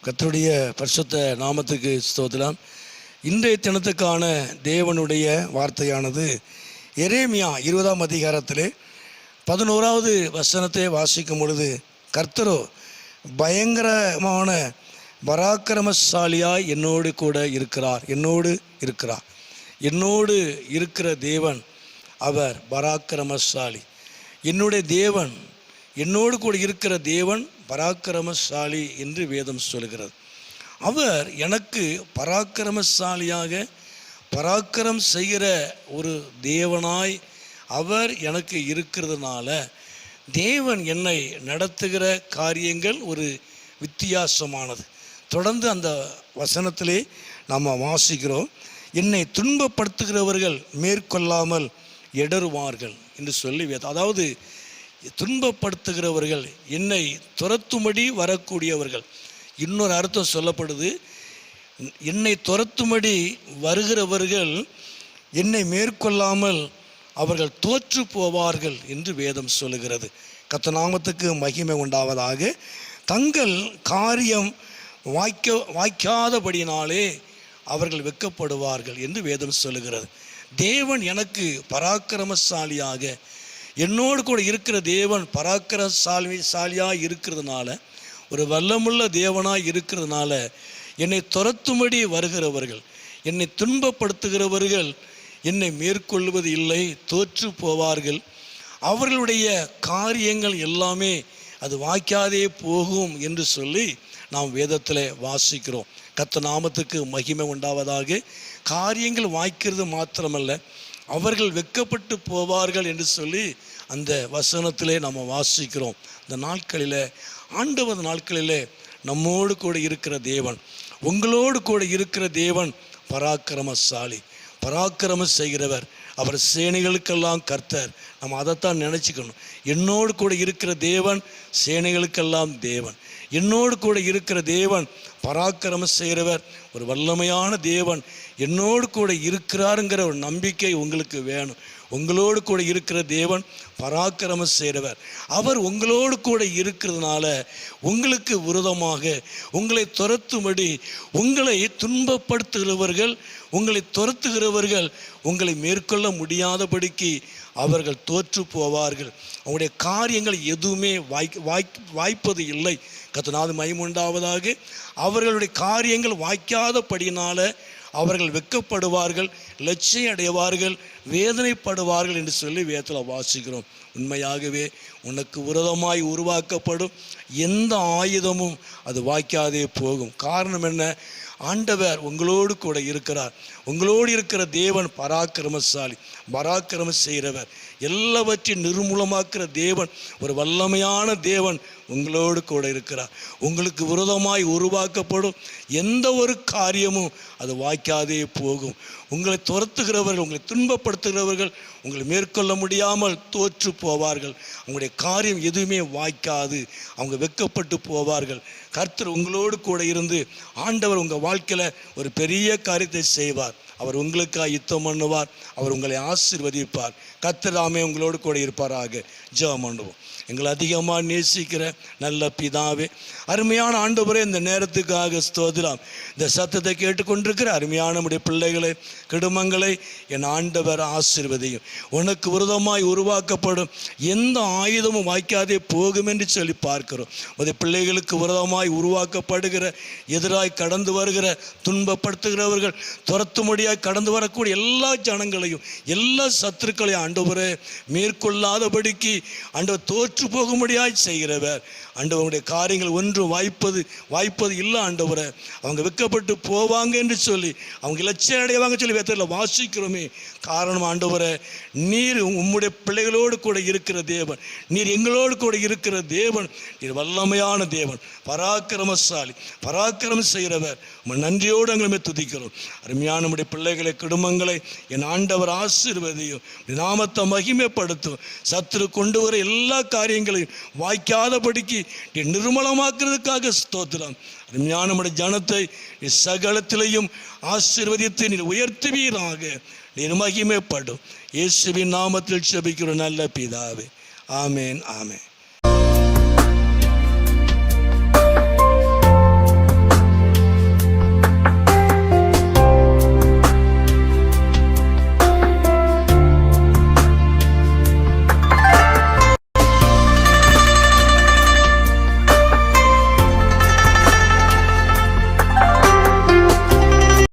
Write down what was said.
கர்த்தருடைய பரிசுத்த நாமத்துக்கு ஸ்தோத்திரம். இன்றைய தினத்துக்கான தேவனுடைய வார்த்தையானது எரேமியா 20ஆம் அதிகாரத்திலே 11வது வசனத்தை வாசிக்கும் பொழுது, கர்த்தரோ பயங்கரமான பராக்கிரமசாலியாய் என்னோடு கூட இருக்கிறார். என்னோடு இருக்கிற தேவன் அவர் பராக்கிரமசாலி. என்னுடைய தேவன், என்னோடு கூட இருக்கிற தேவன் பராக்கிரமசாலி என்று வேதம் சொல்கிறது. அவர் எனக்கு பராக்கிரமசாலியாக பராக்கிரம் செய்கிற ஒரு தேவனாய் அவர் எனக்கு இருக்கிறதுனால தேவன் என்னை நடத்துகிற காரியங்கள் ஒரு வித்தியாசமானது. தொடர்ந்து அந்த வசனத்திலே நாம் வாசிக்கிறோம், என்னை துன்பப்படுத்துகிறவர்கள் மேற்கொள்ளாமல் இடறுவார்கள் என்று சொல்லி அதாவது துன்பப்படுத்துகிறவர்கள் என்னை துரத்தும்படி வரக்கூடியவர்கள். இன்னொரு அர்த்தம் சொல்லப்படுது, என்னை துரத்தும்படி வருகிறவர்கள் என்னை மேற்கொள்ளாமல் அவர்கள் தோற்று போவார்கள் என்று வேதம் சொல்லுகிறது. கர்த்தர் நாமத்துக்கு மகிமை உண்டாவதாக. தங்கள் காரியம் வாய்க்காதபடினாலே அவர்கள் வெட்கப்படுவார்கள் என்று வேதம் சொல்லுகிறது. தேவன் எனக்கு பராக்கிரமசாலியாக என்னோடு கூட இருக்கிற தேவன் பராக்கிரமசாலியாக இருக்கிறதுனால, ஒரு வல்லமுள்ள தேவனாய் இருக்கிறதுனால என்னை துரத்தும்படி வருகிறவர்கள், என்னை துன்பப்படுத்துகிறவர்கள் என்னை மேற்கொள்வது இல்லை, தோற்று போவார்கள். அவர்களுடைய காரியங்கள் எல்லாமே அது வாய்க்காதே போகும் என்று சொல்லி நாம் வேதத்தில் வாசிக்கிறோம். கர்த்தர் நாமத்துக்கு மகிமை உண்டாவதாக. காரியங்கள் வாய்க்கிறது மாத்திரமல்ல, அவர்கள் வெட்கப்பட்டு போவார்கள் என்று சொல்லி அந்த வசனத்திலே நாம் வாசிக்கிறோம். இந்த நாட்களில், ஆண்டவர் நாட்களிலே நம்மோடு கூட இருக்கிற தேவன், உங்களோடு கூட இருக்கிற தேவன் பராக்கிரமசாலி, பராக்கிரமம் செய்கிறவர். அவர் சேனைகளுக்கெல்லாம் கர்த்தர். நம்ம அதைத்தான் நினச்சிக்கணும். என்னோடு கூட இருக்கிற தேவன் சேனைகளுக்கெல்லாம் தேவன். என்னோடு கூட இருக்கிற தேவன் பராக்கிரமம் செய்கிறவர், ஒரு வல்லமையான தேவன் என்னோடு கூட இருக்கிறாருங்கிற ஒரு நம்பிக்கை உங்களுக்கு வேணும். உங்களோடு கூட இருக்கிற தேவன் பராக்கிரமம் செய்கிறவர். அவர் உங்களோடு கூட இருக்கிறதுனால உங்களுக்கு விரோதமாக உங்களை துரத்தும்படி, உங்களை துன்பப்படுத்துகிறவர்கள், உங்களை துரத்துகிறவர்கள் உங்களை மேற்கொள்ள முடியாதபடிக்கு அவர்கள் தோற்று போவார்கள். அவங்களுடைய காரியங்கள் எதுவுமே வாய்ப்பது இல்லை. கர்த்தருக்கு மகிமை உண்டாவதாக. அவர்களுடைய காரியங்கள் வாய்க்காதபடியினால அவர்கள் வெட்கப்படுவார்கள், லட்சியம் அடைவார்கள், வேதனைப்படுவார்கள் என்று சொல்லி வேதத்தில் வாசிக்கிறோம். உண்மையாகவே உனக்கு விரோதமாய் உருவாக்கப்படும் எந்த ஆயுதமும் அது வாய்க்காதே போகும். காரணம் என்ன? ஆண்டவர் உங்களோடு கூட இருக்கிறார். உங்களோடு இருக்கிற தேவன் பராக்கிரமசாலி, பராக்கிரமம் செய்கிறவர், எல்லாவற்றையும் நிர்மூலமாக்குற தேவன், ஒரு வல்லமையான தேவன் உங்களோடு கூட இருக்கிறார். உங்களுக்கு விரோதமாய் உருவாக்கப்படும் எந்த ஒரு காரியமும் அது வாய்க்காதே போகும். உங்களை துரத்துகிறவர்கள், உங்களை துன்பப்படுத்துகிறவர்கள் உங்களை மேற்கொள்ள முடியாமல் தோற்று போவார்கள். அவங்களுடைய காரியம் எதுவுமே வாய்க்காது, அவங்க வெட்கப்பட்டு போவார்கள். கர்த்தர் உங்களோடு கூட இருந்து ஆண்டவர் உங்கள் வாழ்க்கையில் ஒரு பெரிய காரியத்தை செய்வார். அவர் உங்களுக்காக யுத்தம் பண்ணுவார். அவர் உங்களை ஆசீர்வதிப்பார். கர்த்தர் தாமே உங்களோடு கூட இருப்பாராக. ஜெபம் பண்ணுவோம். எங்களை அதிகமாக நேசிக்கிற நல்ல பிதாவே, அருமையான ஆண்டவரே, இந்த நேரத்துக்காக ஸ்தோத்திரம். இந்த சத்தத்தை கேட்டுக்கொண்டிருக்கிற அருமையான நம்முடைய பிள்ளைகளை, குடும்பங்களை என் ஆண்டவர் ஆசீர்வதியும். உனக்கு விரோதமாய் உருவாக்கப்படும் எந்த ஆயுதமும் வாய்க்காதே போகும் என்று சொல்லி பார்க்கிறோம். உடைய பிள்ளைகளுக்கு விரோதமாய் உருவாக்கப்படுகிற, எதிராய் கடந்து வருகிற, துன்பப்படுத்துகிறவர்கள், துரத்தும்படியாய் கடந்து வரக்கூடிய எல்லா ஜனங்களையும், எல்லா சத்துருக்களையும் ஆண்டவரே மேற்கொள்ளாதபடிக்கு ஆண்டவர் தோற்று போகும்படியாய் செய்கிறவர். ஆண்டவருடைய காரியங்கள் ஒன்றும் வாய்ப்பது இல்லை. ஆண்டவரை அவங்க வெட்கப்பட்டு போவாங்க என்று சொல்லி, அவங்க இலட்சியம் அடைவாங்க சொல்லி வேதத்தில் வாசிக்கிறோமே. காரணம் ஆண்டவரை, நீர் உம்முடைய பிள்ளைகளோடு கூட இருக்கிற தேவன், நீர் எங்களோடு கூட இருக்கிற தேவன், நீர் வல்லமையான தேவன், பராக்கிரமசாலி, பராக்கிரமம் செய்கிறவர். நன்றியோடு எங்களுமே துதிக்கிறோம். அருமையான நம்முடைய பிள்ளைகளை, குடும்பங்களை என் ஆண்டவர் ஆசீர்வதியும், நாமத்தை மகிமைப்படுத்தும். சத்துரு கொண்டு வர எல்லா காரியங்களையும் வாய்க்காதபடிக்கு நிர்மலமாக்குறதுக்காக ஸ்தோத்திரம். அருமையான நம்முடைய ஜனத்தை சகலத்திலையும் ஆசீர்வதித்து நீர் உயர்த்துவீராக. நீர் மகிமைப்படும். இயேசுவின் நாமத்தில் ஜெபிக்கிறோம் நல்ல பிதாவே. ஆமேன், ஆமேன்.